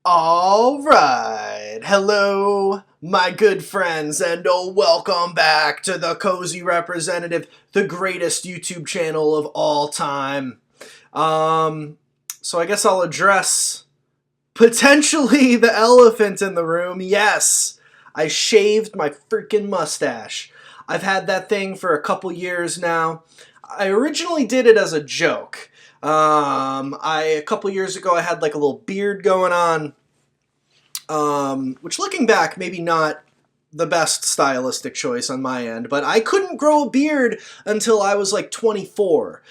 All right. Hello, my good friends, and welcome back to the Cozy Representative, the greatest YouTube channel of all time. So I guess I'll address potentially the elephant in the room. Yes, I shaved my freaking mustache. I've had that thing for a couple years now. I originally did it as a joke. A couple years ago I had like a little beard going on, which looking back maybe not the best stylistic choice on my end, but I couldn't grow a beard until I was like 24.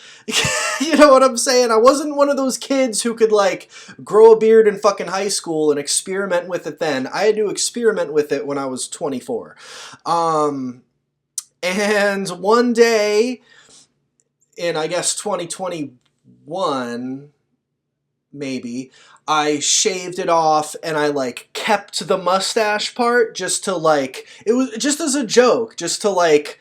You know what I'm saying? I wasn't one of those kids who could like grow a beard in fucking high school and experiment with it then. I had to experiment with it when I was 24. And one day in, I guess, 2021, maybe, I shaved it off and I like kept the mustache part just to like, it was just as a joke, just to like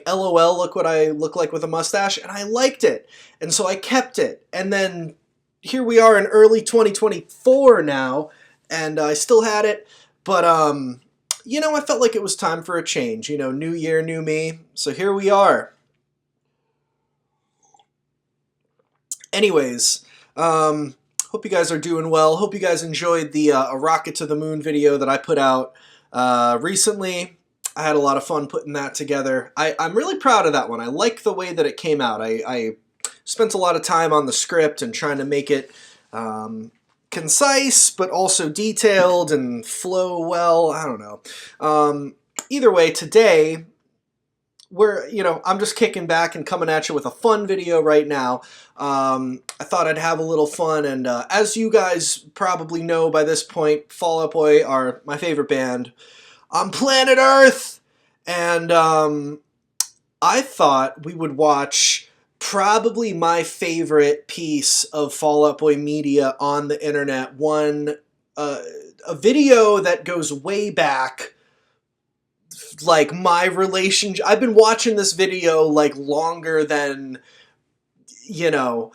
LOL, look what I look like with a mustache, and I liked it. And so I kept it. And then here we are in early 2024 now, and I still had it, but you know, I felt like it was time for a change, you know, new year, new me. So here we are. Anyways, hope you guys are doing well. Hope you guys enjoyed the A Rocket to the Moon video that I put out recently. I had a lot of fun putting that together. I'm really proud of that one. I like the way that it came out. I spent a lot of time on the script and trying to make it concise, but also detailed and flow well. I don't know. Either way, today, I'm just kicking back and coming at you with a fun video right now. I thought I'd have a little fun, and as you guys probably know by this point, Fall Out Boy are my favorite band on planet Earth, and I thought we would watch probably my favorite piece of Fall Out Boy media on the internet, a video that goes way back. Like my relationship, I've been watching this video like longer than, you know,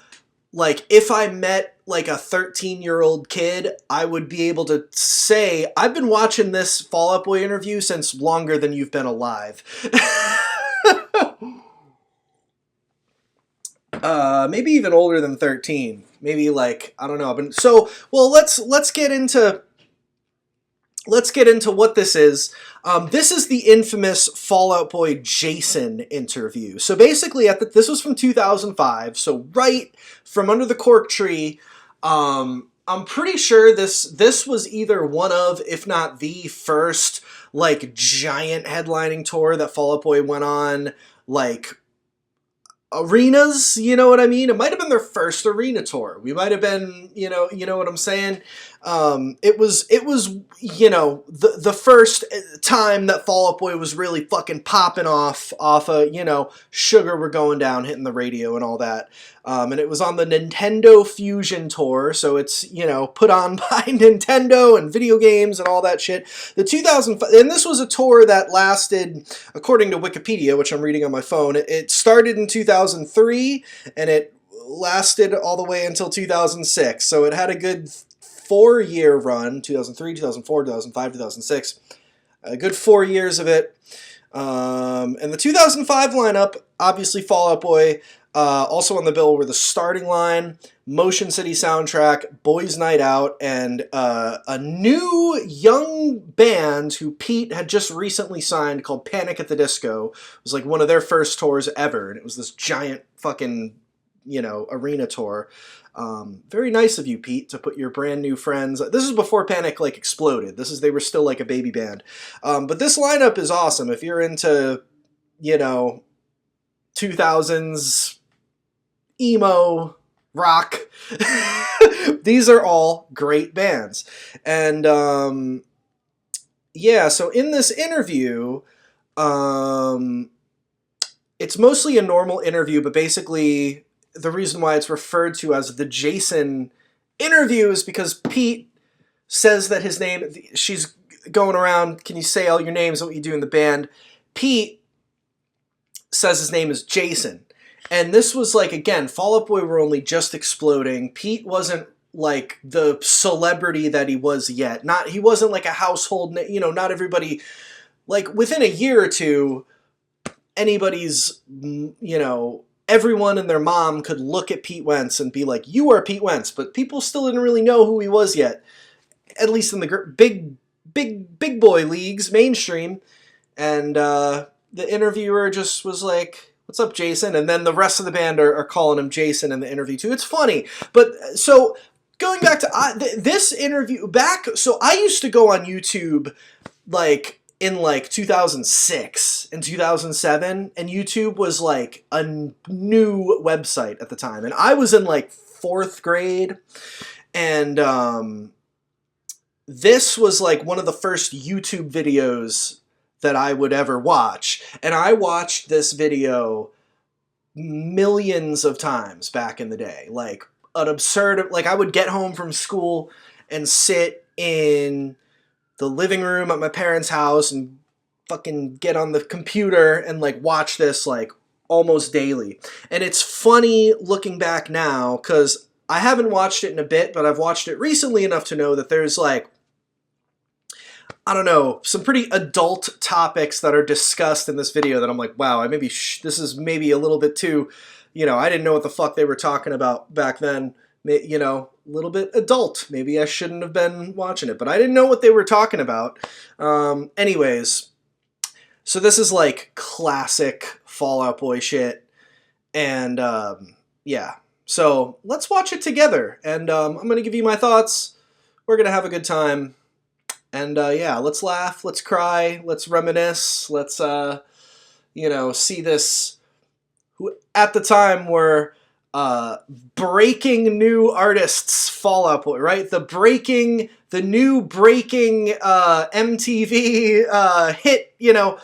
like if I met like a 13-year-old kid, I would be able to say, I've been watching this Fall Out Boy interview since longer than you've been alive. Maybe even older than 13. Maybe like, I don't know. Well, let's get into what this is. This is the infamous Fall Out Boy Jason interview. So basically, this was from 2005, so right from under the cork tree. I'm pretty sure this was either one of, if not the first, like, giant headlining tour that Fall Out Boy went on, like, arenas, you know what I mean? It might have been their first arena tour. We might have been, you know what I'm saying? It was, you know, the first time that Fall Out Boy was really fucking popping off of, you know, Sugar We're Going Down, hitting the radio and all that. And it was on the Nintendo Fusion Tour, so it's, you know, put on by Nintendo and video games and all that shit. The 2005, and this was a tour that lasted, according to Wikipedia, which I'm reading on my phone, it started in 2003, and it lasted all the way until 2006, so it had a good 4-year run, 2003, 2004, 2005, 2006, a good 4 years of it. And the 2005 lineup, obviously Fall Out Boy, also on the bill were the Starting Line, Motion City Soundtrack, Boys Night Out, and a new young band who Pete had just recently signed called Panic at the Disco. It was like one of their first tours ever, and it was this giant fucking, you know, arena tour. Very nice of you, Pete, to put your brand new friends. This is before Panic like exploded. They were still like a baby band. But this lineup is awesome. If you're into, you know, 2000s emo rock, these are all great bands. And yeah, so in this interview, it's mostly a normal interview, but basically the reason why it's referred to as the Jason interview is because Pete says that his name, she's going around, can you say all your names and what you do in the band? Pete says his name is Jason. And this was like, again, Fall Out Boy were only just exploding. Pete wasn't like the celebrity that he was yet. He wasn't like a household, you know, not everybody, like within a year or two, anybody's, you know, everyone and their mom could look at Pete Wentz and be like, you are Pete Wentz, but people still didn't really know who he was yet, at least in the big boy leagues, mainstream. And the interviewer just was like, what's up, Jason? And then the rest of the band are calling him Jason in the interview too. It's funny. But so going back to this interview so I used to go on YouTube like in like 2006 and 2007, and YouTube was like a new website at the time. And I was in like 4th grade, and this was like one of the first YouTube videos that I would ever watch. And I watched this video millions of times back in the day. Like an absurd, like I would get home from school and sit in the living room at my parents' house and fucking get on the computer and like watch this like almost daily. And it's funny looking back now because I haven't watched it in a bit, but I've watched it recently enough to know that there's like, I don't know, some pretty adult topics that are discussed in this video that I'm like, wow, this is maybe a little bit too, you know, I didn't know what the fuck they were talking about back then. You know, a little bit adult. Maybe I shouldn't have been watching it, but I didn't know what they were talking about. Anyways, so this is like classic Fall Out Boy shit. And yeah, so let's watch it together. And I'm going to give you my thoughts. We're going to have a good time. And yeah, let's laugh, let's cry, let's reminisce, let's, you know, see this, who at the time were breaking new artists Fall Out Boy, right? The new breaking MTV hit, you know,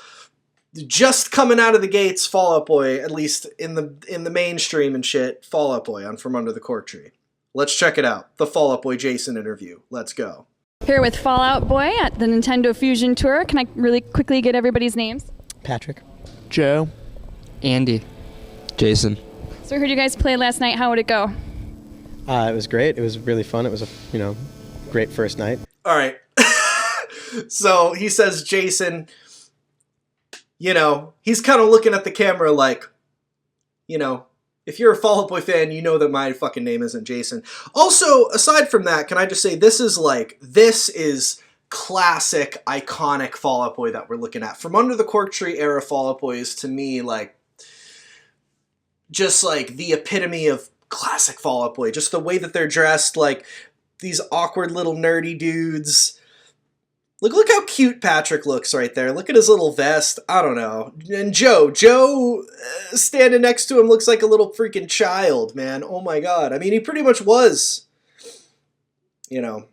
just coming out of the gates Fall Out Boy, at least in the mainstream and shit, Fall Out Boy on From Under the Cork Tree. Let's check it out. The Fall Out Boy Jason interview. Let's go. Here with Fall Out Boy at the Nintendo Fusion Tour. Can I really quickly get everybody's names? Patrick. Joe. Andy. Jason. So I heard you guys play last night. How would it go? It was great. It was really fun. It was a great first night. All right. So he says Jason, you know, he's kind of looking at the camera like, you know, if you're a Fall Out Boy fan, you know that my fucking name isn't Jason. Also, aside from that, can I just say this is classic, iconic Fall Out Boy that we're looking at. From Under the Cork Tree era Fall Out Boy is to me like just like the epitome of classic Fall Out Boy. Just the way that they're dressed, like these awkward little nerdy dudes. Look how cute Patrick looks right there. Look at his little vest. I don't know. And Joe standing next to him looks like a little freaking child, man. Oh my God. I mean, he pretty much was, you know.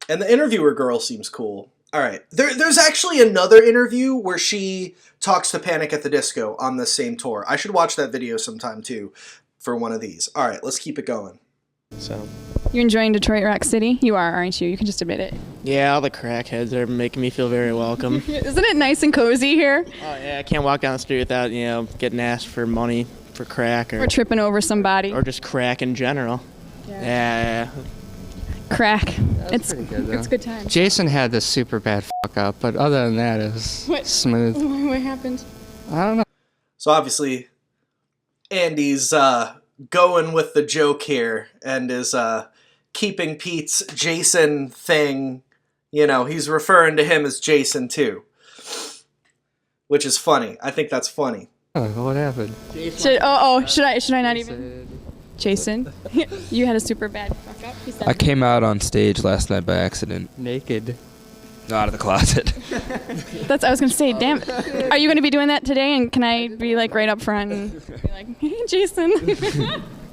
And the interviewer girl seems cool. All right. There's actually another interview where she talks to Panic at the Disco on the same tour. I should watch that video sometime too for one of these. All right, let's keep it going. So, You enjoying Detroit Rock City? You are, aren't you? You can just admit it. Yeah, all the crackheads are making me feel very welcome. Isn't it nice and cozy here? Oh yeah, I can't walk down the street without, you know, getting asked for money for crack Or tripping over somebody. or just crack in general. Yeah. Crack. It's pretty good, though. it's good time. Jason had this super bad fuck up, but other than that, it was smooth. What happened? I don't know. So obviously, Andy's going with the joke here and is keeping Pete's Jason thing. You know, he's referring to him as Jason too, which is funny. I think that's funny. Oh, what happened? Should I not even? Jason, you had a super bad fuck up. He said I came out on stage last night by accident. Naked. Out of the closet. That's I was gonna say. Damn, are you gonna be doing that today? And can I be like right up front and be like, hey, Jason?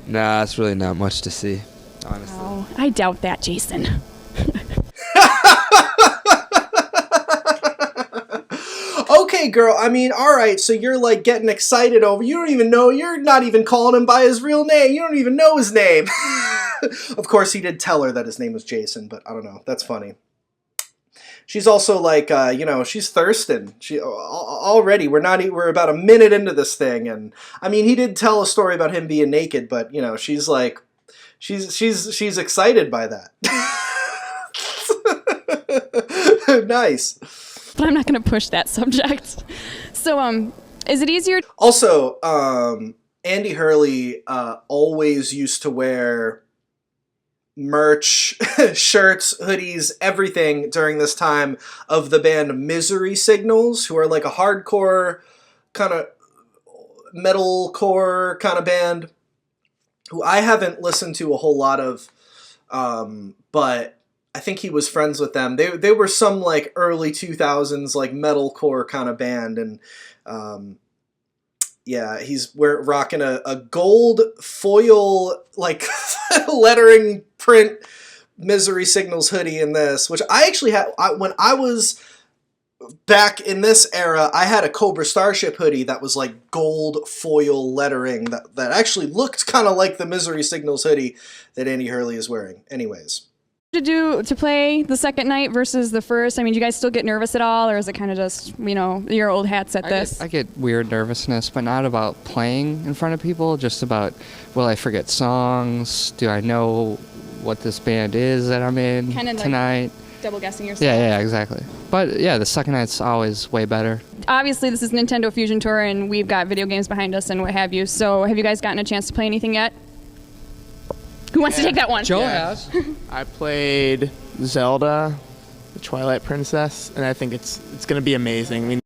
Nah, it's really not much to see, honestly. Oh, I doubt that, Jason. Okay, girl. I mean, all right. So you're like getting excited over. You don't even know. You're not even calling him by his real name. You don't even know his name. Of course, he did tell her that his name was Jason, but I don't know. That's funny. She's also like, you know, she's thirsting. She already. We're about a minute into this thing, and I mean, he did tell a story about him being naked, but you know, she's She's excited by that. Nice. But I'm not going to push that subject. So, is it easier? Also, Andy Hurley always used to wear merch, shirts, hoodies, everything during this time of the band Misery Signals, who are like a hardcore kind of metalcore kind of band, who I haven't listened to a whole lot of, but I think he was friends with them. They were some like early 2000s like metalcore kind of band, and yeah, we're rocking a gold foil like lettering print Misery Signals hoodie in this, which I actually had when I was back in this era. I had a Cobra Starship hoodie that was like gold foil lettering that actually looked kind of like the Misery Signals hoodie that Andy Hurley is wearing. Anyways. To play the second night versus the first? I mean, do you guys still get nervous at all, or is it kind of just, your old hats at this? I get weird nervousness, but not about playing in front of people, just about, will I forget songs? Do I know what this band is that I'm in tonight? Like double guessing yourself? Yeah, exactly. But yeah, the second night's always way better. Obviously, this is Nintendo Fusion Tour, and we've got video games behind us and what have you. So have you guys gotten a chance to play anything yet? Who wants to take that one? Joe has. I played Zelda, the Twilight Princess, and I think it's going to be amazing. I mean,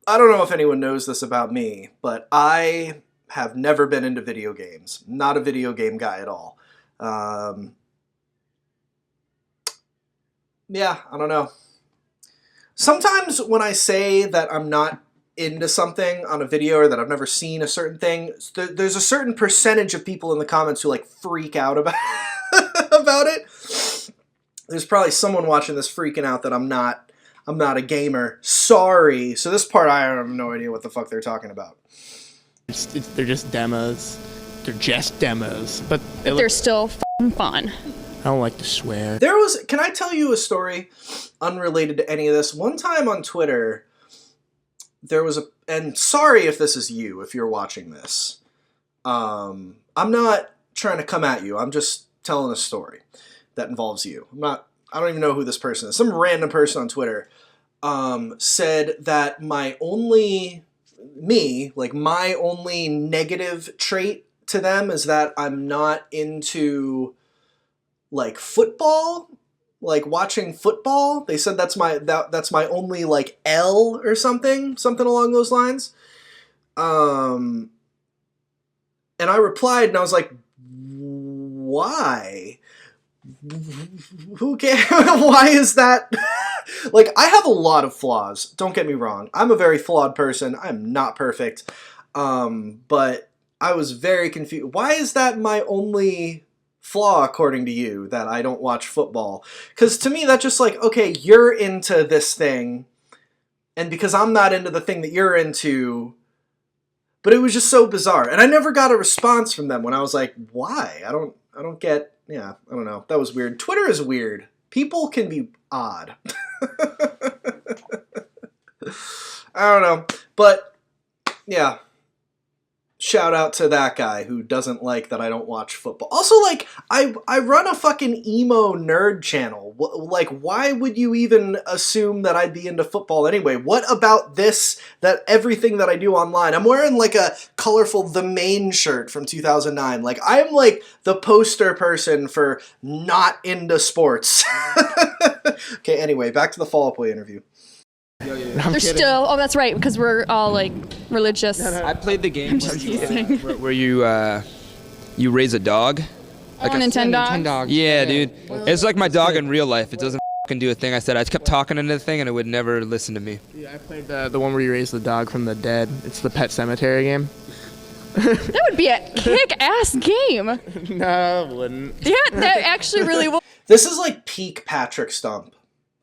I don't know if anyone knows this about me, but I have never been into video games. Not a video game guy at all. Yeah, I don't know. Sometimes when I say that I'm not into something on a video or that I've never seen a certain thing, there's a certain percentage of people in the comments who like freak out about about it. There's probably someone watching this freaking out that I'm not a gamer. Sorry. So this part I have no idea what the fuck they're talking about. they're just demos. They're just demos, but they're still fun. I don't like to swear. Can I tell you a story unrelated to any of this? One time on Twitter, there was and sorry if this is you, if you're watching this. I'm not trying to come at you. I'm just telling a story that involves you. I don't even know who this person is. Some random person on Twitter said that my only negative trait to them is that I'm not into like football, like watching football. They said that's my only like L or something along those lines. And I replied and I was like, why? Who cares? Why is that? Like, I have a lot of flaws. Don't get me wrong. I'm a very flawed person. I'm not perfect. But I was very confused. Why is that my only flaw, according to you, that I don't watch football? Because to me, that's just like, okay, you're into this thing, and because I'm not into the thing that you're into. But it was just so bizarre, and I never got a response from them when I was like, why? I don't get. Yeah, I don't know. That was weird. Twitter is weird. People can be odd. I don't know, but yeah. Shout out to that guy who doesn't like that I don't watch football. Also, like, I run a fucking emo nerd channel. Like, why would you even assume that I'd be into football anyway? What about this, that everything that I do online? I'm wearing, like, a colorful The Main shirt from 2009. Like, I'm, like, the poster person for not into sports. Okay, anyway, back to the Fall Out Boy interview. They're still. Oh, that's right, because we're all like religious. I played the game where you raise a dog. Like Nintendo. Yeah, dude. It's like my dog in real life. It doesn't fucking do a thing. I said I kept talking into the thing and it would never listen to me. Yeah, I played the one where you raise the dog from the dead. It's the Pet Cemetery game. That would be a kick-ass game. No, it wouldn't. Yeah, that actually really would. This is like peak Patrick Stump.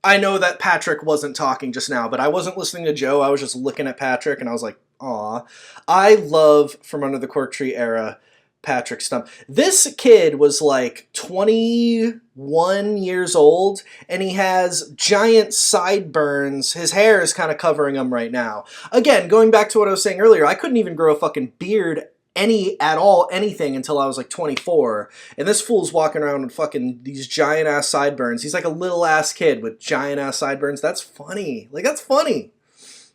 I know that Patrick wasn't talking just now, but I wasn't listening to Joe. I was just looking at Patrick, and I was like, aw. I love, from under the cork tree era, Patrick Stump. This kid was like 21 years old, and he has giant sideburns. His hair is kind of covering him right now. Again, going back to what I was saying earlier, I couldn't even grow a fucking beard anything until I was like 24. And this fool's walking around with fucking these giant ass sideburns. He's like a little ass kid with giant ass sideburns. That's funny. Like, that's funny.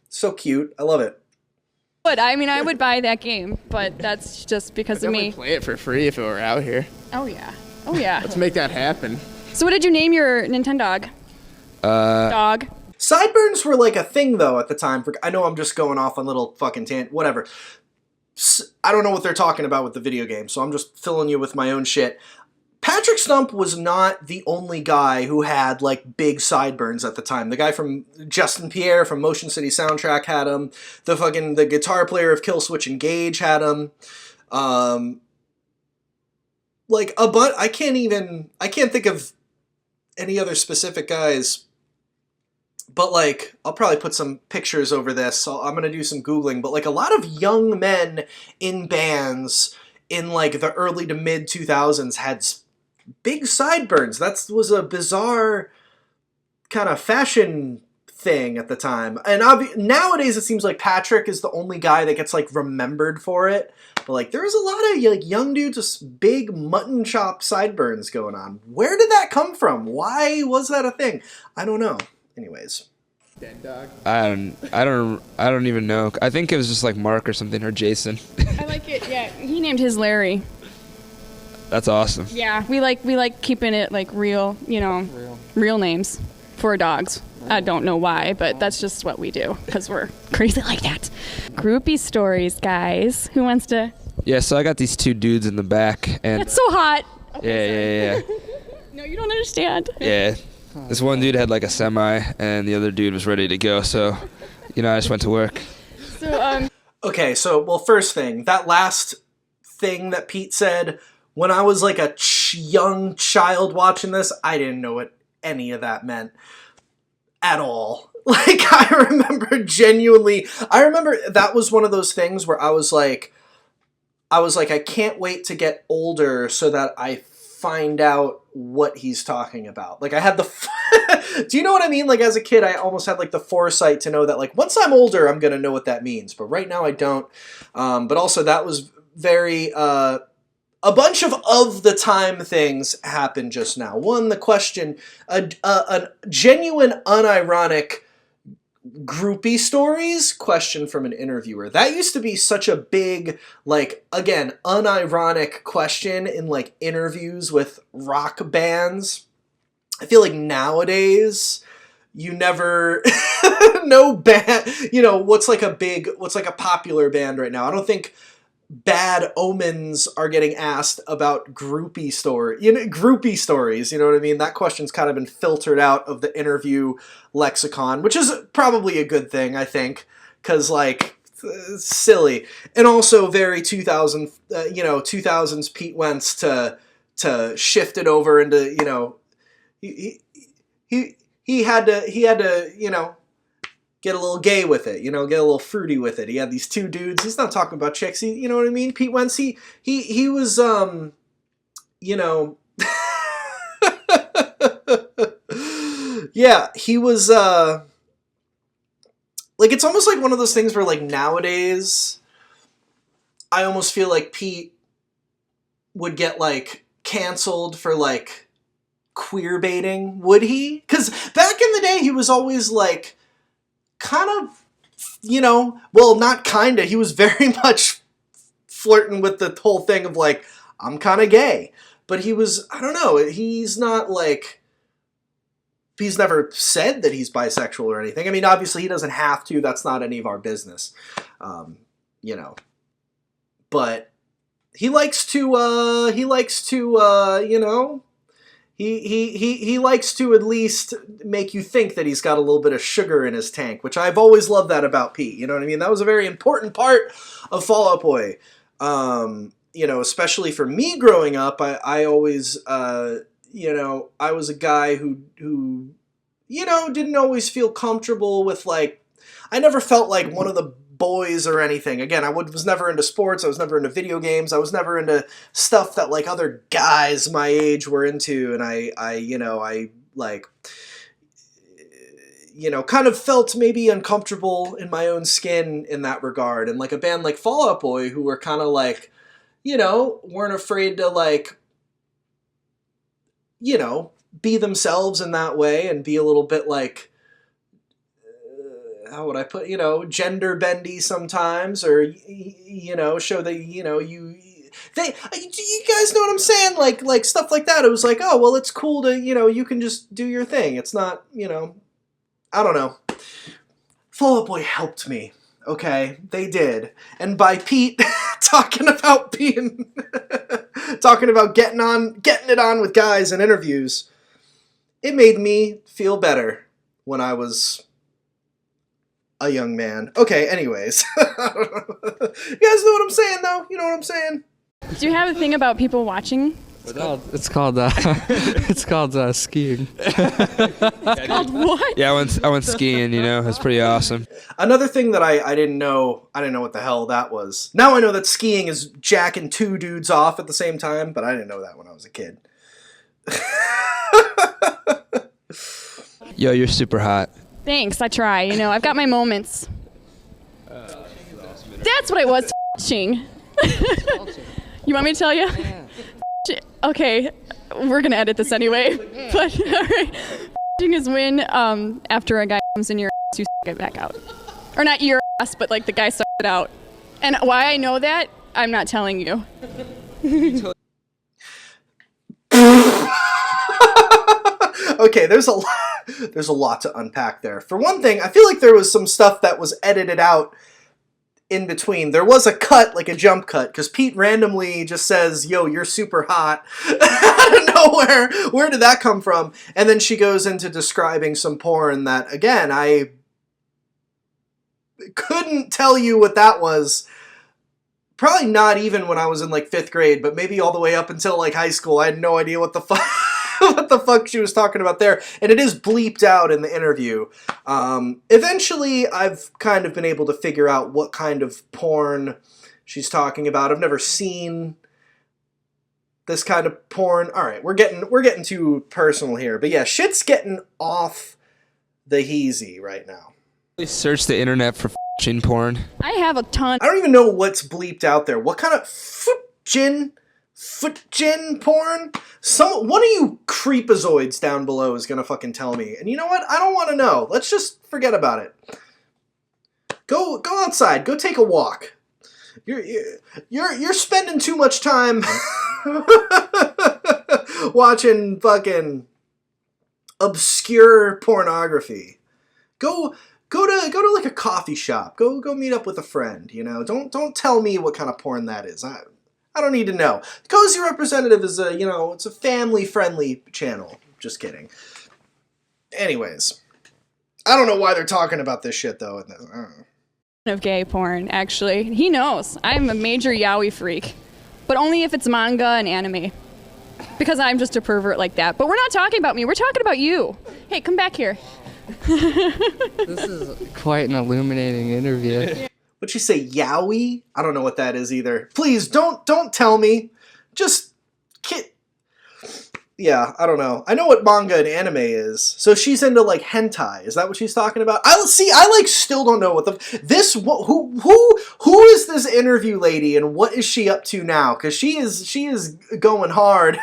So cute. I love it. But I mean, I would buy that game, but that's just because of me. I'd play it for free if it were out here. Oh yeah. Oh yeah. Let's make that happen. So what did you name your Nintendo dog? Sideburns were like a thing though at the time. I know I'm just going off on little fucking whatever. I don't know what they're talking about with the video game, so I'm just filling you with my own shit. Patrick Stump was not the only guy who had, like, big sideburns at the time. The guy from Justin Pierre from Motion City Soundtrack had him. The guitar player of Killswitch Engage had him. I can't think of any other specific guys. But, like, I'll probably put some pictures over this, so I'm going to do some Googling. But, like, a lot of young men in bands in, like, the early to mid 2000s had big sideburns. That was a bizarre kind of fashion thing at the time. And nowadays it seems like Patrick is the only guy that gets, like, remembered for it. But, like, there's a lot of, like, young dudes with big mutton chop sideburns going on. Where did that come from? Why was that a thing? I don't know. Anyways. Dead dog. I don't even know. I think it was just like Mark or something, or Jason. I like it. Yeah, he named his Larry. That's awesome. Yeah, we like keeping it like real, real names for dogs. I don't know why, but that's just what we do because we're crazy like that. Groupie stories, guys. Who wants to? Yeah, so I got these two dudes in the back, and It's so hot. yeah. No, you don't understand. Yeah. This one dude had like a semi, and the other dude was ready to go. So, I just went to work. So Okay, well, first thing, that last thing that Pete said, when I was like a young child watching this, I didn't know what any of that meant at all. Like, I remember that was one of those things where I was like, I can't wait to get older so that I find out what he's talking about. Like, I had do you know what I mean? Like, as a kid, I almost had like the foresight to know that, like, once I'm older, I'm gonna know what that means. But right now I don't. But also that was very, a bunch of the time things happened just now. One, the question, a genuine, unironic groupie stories question from an interviewer. That used to be such a big, like, again, unironic question in, like, interviews with rock bands. I feel like nowadays you never no band, what's like a popular band right now. I don't think Bad Omens are getting asked about groupie stories, you know what I mean? That question's kind of been filtered out of the interview lexicon, which is probably a good thing, I think, because, like, it's silly. And also very 2000s Pete Wentz to shift it over into, he had to, get a little gay with it, get a little fruity with it. He had these two dudes. He's not talking about chicks. You know what I mean? Pete Wentz, he was, yeah, he was, like, it's almost like one of those things where, like, nowadays, I almost feel like Pete would get, like, canceled for, like, queer baiting. Would he? Because back in the day, he was always, like, kind of, well, not kinda, he was very much flirting with the whole thing of, like, I'm kind of gay. But he was, I don't know, he's not, like, he's never said that he's bisexual or anything. I mean, obviously he doesn't have to, that's not any of our business, But he likes to, he likes to at least make you think that he's got a little bit of sugar in his tank, which I've always loved that about Pete. You know what I mean? That was a very important part of Fall Out Boy. Especially for me growing up, I always, I was a guy who didn't always feel comfortable with, like, I never felt like one of the boys or anything. Again, I was never into sports. I was never into video games. I was never into stuff that, like, other guys my age were into. And I kind of felt maybe uncomfortable in my own skin in that regard. And like a band like Fall Out Boy, who were kind of like, weren't afraid to like, be themselves in that way and be a little bit like, how would I put, gender bendy sometimes, or, show that, you guys know what I'm saying? Like stuff like that. It was like, oh, well, it's cool to, you can just do your thing. It's not, I don't know. Fall Out Boy helped me. Okay, they did. And by Pete talking about getting it on with guys in interviews, it made me feel better when I was a young man. Okay, anyways. You guys know what I'm saying, though? You know what I'm saying? Do you have a thing about people watching? It's called skiing. It's called what? Yeah, I went skiing. It's pretty awesome. Another thing that I didn't know what the hell that was. Now I know that skiing is jacking two dudes off at the same time, but I didn't know that when I was a kid. Yo, you're super hot. Thanks, I try. I've got my moments. That's what I was watching. You want me to tell you? Yeah. Okay, we're gonna edit this anyway. But alright, is when after a guy comes in your ass, you suck it back out, or not your ass, but like the guy sucks it out. And why I know that, I'm not telling you. Okay, there's a lot to unpack there. For one thing, I feel like there was some stuff that was edited out in between. There was a cut, like a jump cut, because Pete randomly just says, yo, you're super hot. I don't know where did that come from? And then she goes into describing some porn that, again, I couldn't tell you what that was. Probably not even when I was in like 5th grade, but maybe all the way up until like high school. I had no idea what the fuck what the fuck she was talking about there. And it is bleeped out in the interview. Eventually, I've kind of been able to figure out what kind of porn she's talking about. I've never seen this kind of porn. All right, we're getting too personal here. But yeah, shit's getting off the heezy right now. Search the internet for f***ing porn. I have a ton. I don't even know what's bleeped out there. What kind of foot-gin porn? One of you creepazoids down below is gonna fucking tell me. And you know what? I don't want to know. Let's just forget about it. Go outside. Go take a walk. You're spending too much time watching fucking obscure pornography. Go to like a coffee shop. Go meet up with a friend. Don't tell me what kind of porn that is. I don't need to know. Cozy Representative is it's a family-friendly channel. Just kidding. Anyways, I don't know why they're talking about this shit, though. Of gay porn, actually. He knows. I'm a major yaoi freak. But only if it's manga and anime. Because I'm just a pervert like that. But we're not talking about me. We're talking about you. Hey, come back here. This is quite an illuminating interview. What'd she say, yaoi? I don't know what that is either. Please, don't tell me. Just yeah, I don't know. I know what manga and anime is. So she's into like hentai. Is that what she's talking about? I still don't know what who is this interview lady and what is she up to now? Because she is going hard.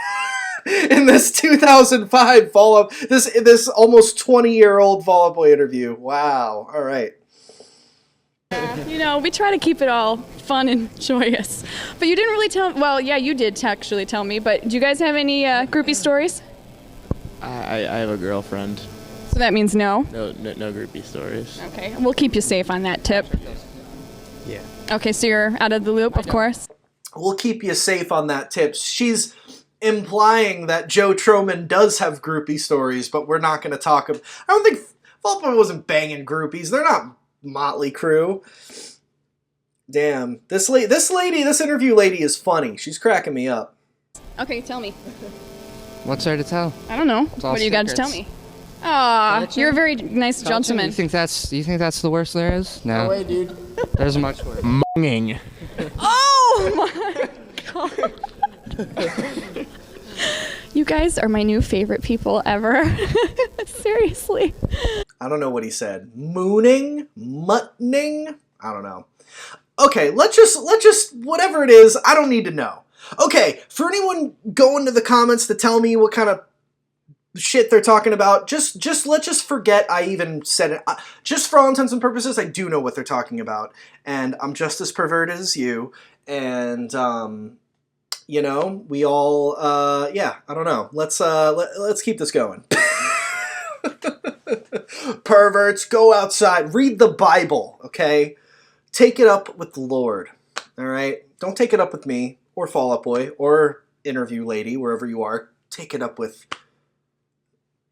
In this 2005 follow-up, this almost 20-year-old Fall Out Boy interview. Wow. All right. We try to keep it all fun and joyous. But you didn't really tell... Well, yeah, you did actually tell me, but do you guys have any groupie stories? I have a girlfriend. So that means no? No groupie stories. Okay, we'll keep you safe on that tip. Yeah. Okay, so you're out of the loop, of course? We'll keep you safe on that tip. She's implying that Joe Troman does have groupie stories, but we're not going to talk about... I don't think Fall Out Boy wasn't banging groupies. They're not Motley Crue. Damn. This interview lady is funny. She's cracking me up. Okay, tell me. What's there to tell? I don't know. all What do you got to secrets. tell me? Aw, you're a very nice gentleman. You think that's the worst there is? No. No way, dude. There's much worse. Munging. Oh my god. You guys are my new favorite people ever. Seriously. I don't know what he said. Mooning? Muttoning? I don't know. Okay, let's just, whatever it is, I don't need to know. Okay, for anyone going to the comments to tell me what kind of shit they're talking about, let's just forget I even said it. Just for all intents and purposes, I do know what they're talking about, and I'm just as perverted as you, and, you know, we all, yeah, I don't know. Let's keep this going. Perverts, go outside, read the Bible, okay? Take it up with the Lord, all right? Don't take it up with me, or Fall Out Boy, or Interview Lady, wherever you are. Take it up with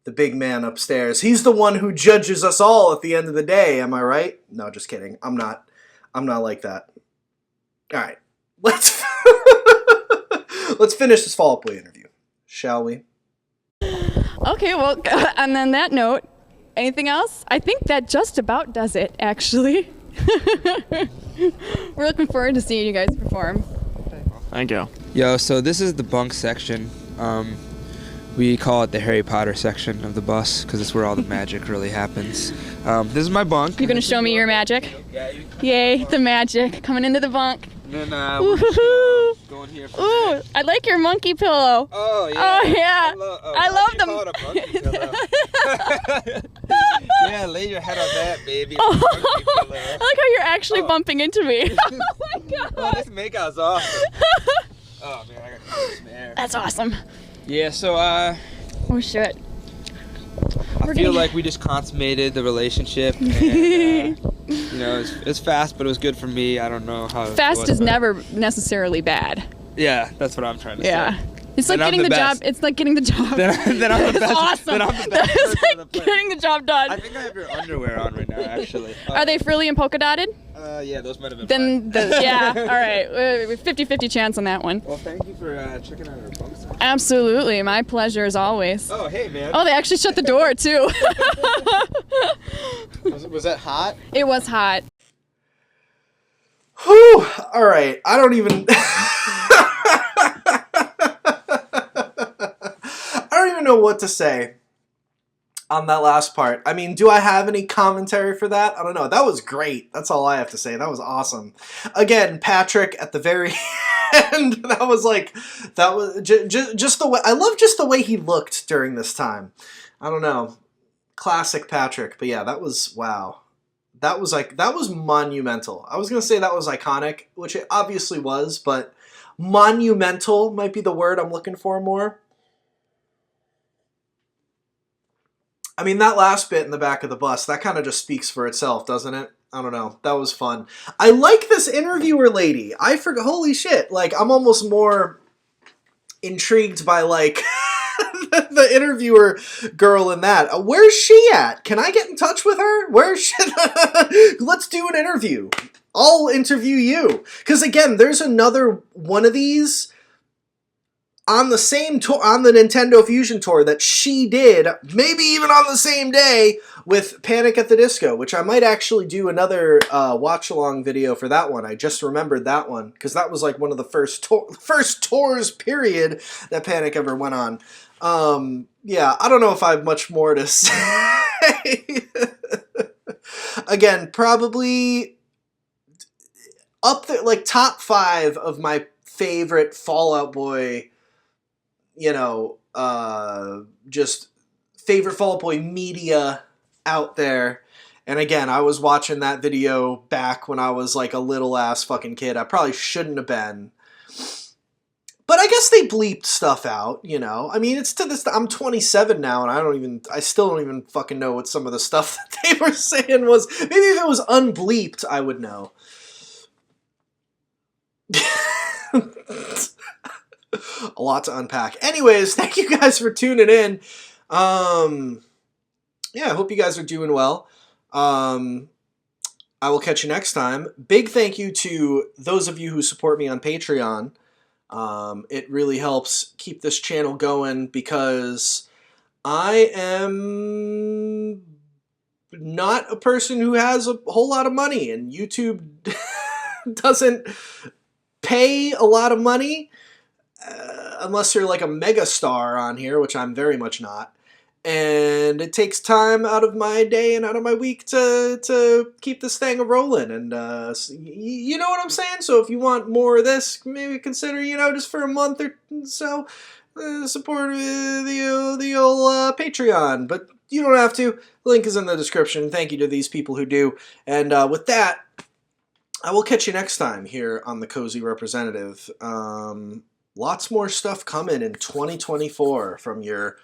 the big man upstairs. He's the one who judges us all at the end of the day, am I right? No, just kidding. I'm not like that. All right, let's finish this Fall Out Boy interview, shall we? Okay, well, and on that note, anything else? I think that just about does it, actually. We're looking forward to seeing you guys perform. Thank you. Yo, so this is the bunk section. We call it the Harry Potter section of the bus because it's where all the magic really happens. This is my bunk. You're going to show me your magic? Yay, the magic. Coming into the bunk. And then Ooh, we're just going here from ooh, there. I like your monkey pillow. Oh, yeah. Oh, yeah. I love them. them. Yeah, lay your head on that, baby. Oh, I like how you're actually bumping into me. Oh, my God. Oh, this makeout's awesome. Oh, man, I got some air. That's awesome. Yeah, so, Oh, shit. I feel like we just consummated the relationship. And, you know, it's fast, but it was good for me. I don't know how. Fast is never necessarily bad. Yeah, that's what I'm trying to Yeah. say. It's like Then I'm getting the the job. best. It's like getting the job. Then I'm the That is best. awesome. Then I'm the best That is person on the like planet. getting the job done. I think I have your underwear on right now, actually. Are they frilly and polka dotted? Yeah, those might have been. Then, yeah. All right. 50-50 chance on that one. Well, thank you for checking out our bunk section. Absolutely. My pleasure as always. Oh, hey, man. Oh, they actually shut the door, too. Was that hot? It was hot. Whew, all right, I don't even... I don't even know what to say on that last part. I mean, do I have any commentary for that? I don't know. That was great. That's all I have to say. That was awesome. Again, Patrick at the very end, that was just the way, I love just the way he looked during this time. I don't know. Classic Patrick. But yeah, that was, wow. That was monumental. I was going to say that was iconic, which it obviously was, but monumental might be the word I'm looking for more. I mean, that last bit in the back of the bus, that kind of just speaks for itself, doesn't it? I don't know. That was fun. I like this interviewer lady. I forgot. Holy shit. Like, I'm almost more intrigued by, like, the interviewer girl in that. Where's she at? Can I get in touch with her? Where's she? Let's do an interview. I'll interview you. Because, again, there's another one of these on the same tour, on the Nintendo Fusion Tour that she did, maybe even on the same day, with Panic at the Disco, which I might actually do another watch-along video for that one. I just remembered that one, because that was like one of the first tours, period, that Panic ever went on. Yeah, I don't know if I have much more to say. Again, probably up there, like top 5 of my favorite Fall Out Boy, you know, just favorite Fall Out Boy media out there. And again, I was watching that video back when I was like a little ass fucking kid. I probably shouldn't have been. But I guess they bleeped stuff out, you know. I mean, it's to this. I'm 27 now, and I still don't even fucking know what some of the stuff that they were saying was. Maybe if it was unbleeped, I would know. A lot to unpack. Anyways, thank you guys for tuning in. Yeah, I hope you guys are doing well. I will catch you next time. Big thank you to those of you who support me on Patreon. It really helps keep this channel going because I am not a person who has a whole lot of money, and YouTube doesn't pay a lot of money unless you're like a mega star on here, which I'm very much not. and it takes time out of my day and out of my week to keep this thing rolling. And you know what I'm saying? So if you want more of this, maybe consider, just for a month or so, support the old Patreon. But you don't have to. The link is in the description. Thank you to these people who do. And with that, I will catch you next time here on the Cozy Representative. Lots more stuff coming in 2024 from your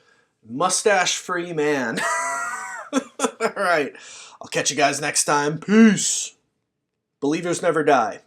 mustache-free man. All right. I'll catch you guys next time. Peace. Believers never die.